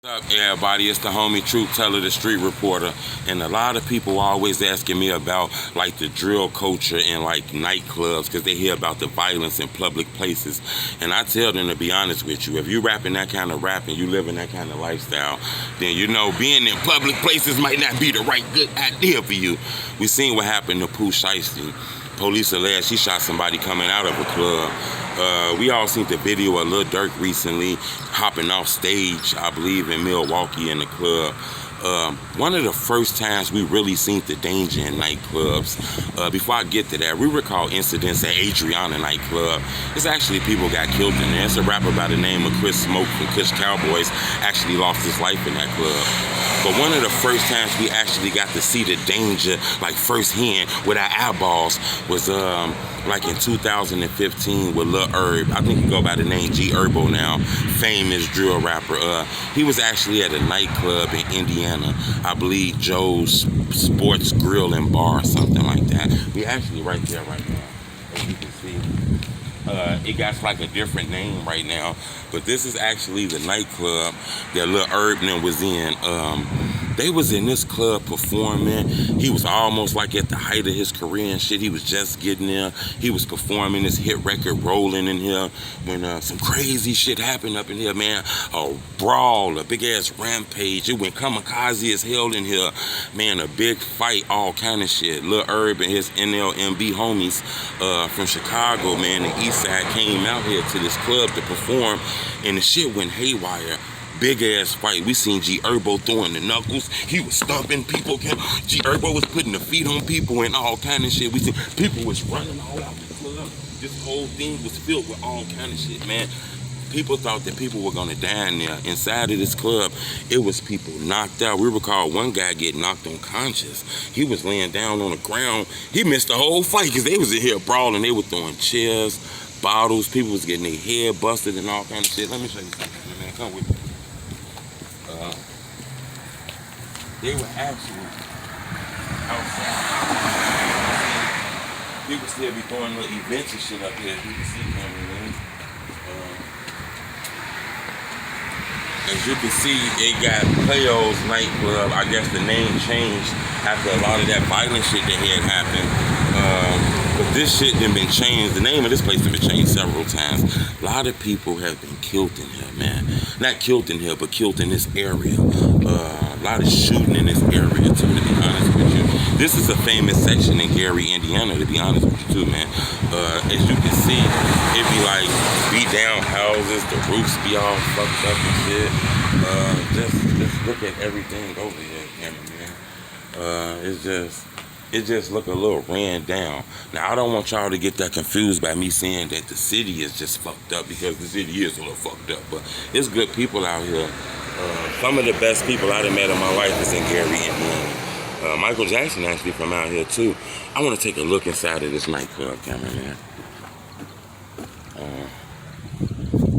What's up, everybody? It's the homie Truth Teller, the street reporter, and a lot of people are always asking me about like the drill culture in like nightclubs because they hear about the violence in public places. And I tell them, to be honest with you, if you rapping that kind of rap and you living that kind of lifestyle, then you know being in public places might not be the right good idea for you. We seen what happened to Pooh Shiesty. Police alleged he shot somebody coming out of a club. We all seen the video of Lil Durk recently hopping off stage, I believe in Milwaukee in the club. One of the first times we really seen the danger in nightclubs. Before I get to that, we recall incidents at Adriana nightclub. It's actually people got killed in there. It's a rapper by the name of Chris Smoke from Kush Cowboys actually lost his life in that club. But one of the first times we actually got to see the danger like firsthand with our eyeballs was like in 2015 with Lil Herb. I think he go by the name GHerbo now, famous drill rapper. He was actually at a nightclub in Indiana, I believe Joe's Sports Grill and Bar, something like that. We actually right there right now, as you can see. It got like a different name right now, but this is actually the nightclub that Lil Herb was in. They was in this club performing. He was almost like at the height of his career and shit. He was just getting there. He was performing this hit record, Rolling in here, when some crazy shit happened up in here, man. A brawl, a big ass rampage. It went kamikaze as hell in here, man. A big fight, all kind of shit. Lil Herb and his Nlmb homies from Chicago, man, the East Side, came out here to this club to perform, and the shit went haywire. Big ass fight. We seen GHerbo throwing the knuckles. He was stomping people. GHerbo was putting the feet on people and all kind of shit. We seen people was running all out the club. This whole thing was filled with all kind of shit, man. People thought that people were gonna die in there. Inside of this club, it was people knocked out. We recall one guy get knocked unconscious. He was laying down on the ground. He missed the whole fight because they was in here brawling. They were throwing chairs, bottles. People was getting their head busted and all kind of shit. Let me show you something, man. Come with me. They were actually outside. People still be throwing little events and shit up here. You can see them, man. As you can see, it got PLAYOS nightclub. I guess the name changed after a lot of that violent shit that had happened. But this shit done been changed. The name of this place has been changed several times. A lot of people have been killed in here, man. Not killed in here, but killed in this area. A lot of shooting in this area, too, to be honest with you. This is a famous section in Gary, Indiana, to be honest with you, too, man. As you can see, it be like beat down houses, the roofs be all fucked up and shit. Just look at everything over here, cameraman. It just look a little ran down. Now, I don't want y'all to get that confused by me saying that the city is just fucked up, because the city is a little fucked up, but it's good people out here. Some of the best people I done met in my life is in Gary, Indiana. Michael Jackson actually from out here too. I want to take a look inside of this nightclub, cameraman.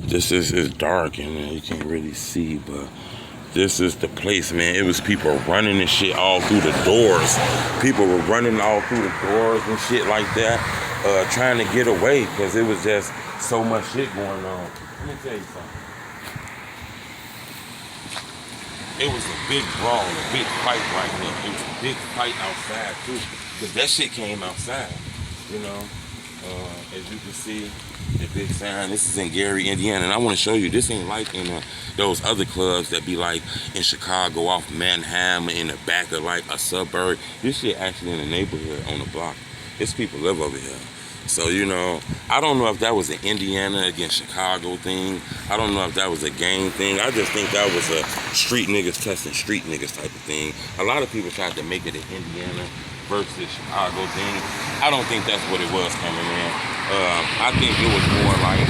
This is dark and you can't really see, but this is the place, man. It was people running and shit all through the doors. People were running all through the doors and shit like that, trying to get away because it was just so much shit going on. Let me tell you something. It was a big brawl, a big fight right here. It was a big fight outside too, because that shit came outside, you know. As you can see, the big sign. This is in Gary, Indiana, and I want to show you. This ain't like in those other clubs that be like in Chicago off Manhattan, in the back of like a suburb. This shit actually in the neighborhood on the block. There's people live over here. So, you know, I don't know if that was an Indiana against Chicago thing. I don't know if that was a gang thing. I just think that was a street niggas testing street niggas type of thing. A lot of people tried to make it an Indiana versus Chicago thing. I don't think that's what it was, cameraman. I think it was more like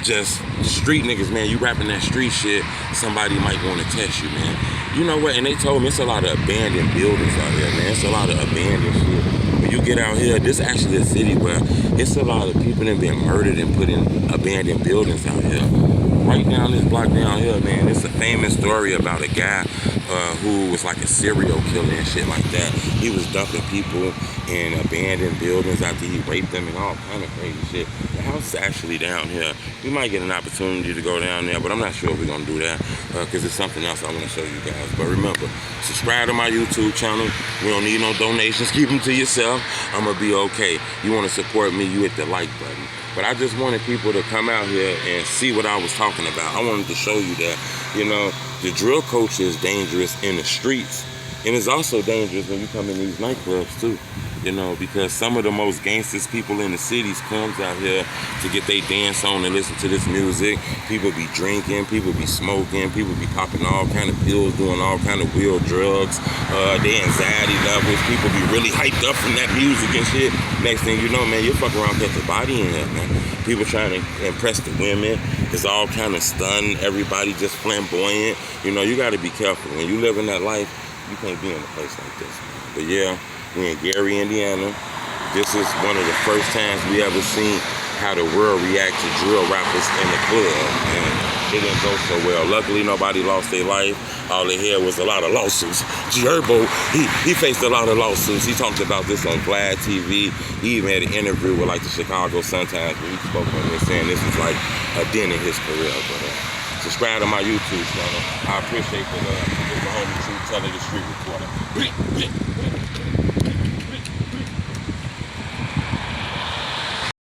just street niggas, man. You rapping that street shit, somebody might want to test you, man. You know what? And they told me it's a lot of abandoned buildings out here, man. It's a lot of abandoned shit. When you get out here, this is actually a city where it's a lot of people that have been murdered and put in abandoned buildings out here. Right down this block down here, man, it's a famous story about a guy who was like a serial killer and shit like that. He was dumping people in abandoned buildings after he raped them and all kind of crazy shit. The house is actually down here. We might get an opportunity to go down there, but I'm not sure if we're gonna do that because it's something else I want to show you guys. But remember, subscribe to my YouTube channel. We don't need no donations. Keep them to yourself. I'm gonna be okay. You want to support me, you hit the like button. But I just wanted people to come out here and see what I was talking about. I wanted to show you that, you know, the drill culture is dangerous in the streets. And it's also dangerous when you come in these nightclubs too, you know, because some of the most gangsters people in the cities comes out here to get their dance on and listen to this music. People be drinking, people be smoking, people be popping all kind of pills, doing all kind of weird drugs. Their anxiety levels, people be really hyped up from that music and shit. Next thing you know, man, you fuck around, catch a body in there, man. People trying to impress the women. It's all kind of stunned. Everybody just flamboyant. You know, you got to be careful. When you live in that life, you can't be in a place like this. But yeah, we're in Gary, Indiana. This is one of the first times we ever seen how the world react to drill rappers in the club. And it didn't go so well. Luckily, nobody lost their life. All they had was a lot of lawsuits. GHerbo, he faced a lot of lawsuits. He talked about this on Vlad TV. He even had an interview with like the Chicago Sun-Times where he spoke on this, saying this is like a dent in his career. But subscribe to my YouTube channel. I appreciate the love. It's the homie Truth Teller, the street reporter.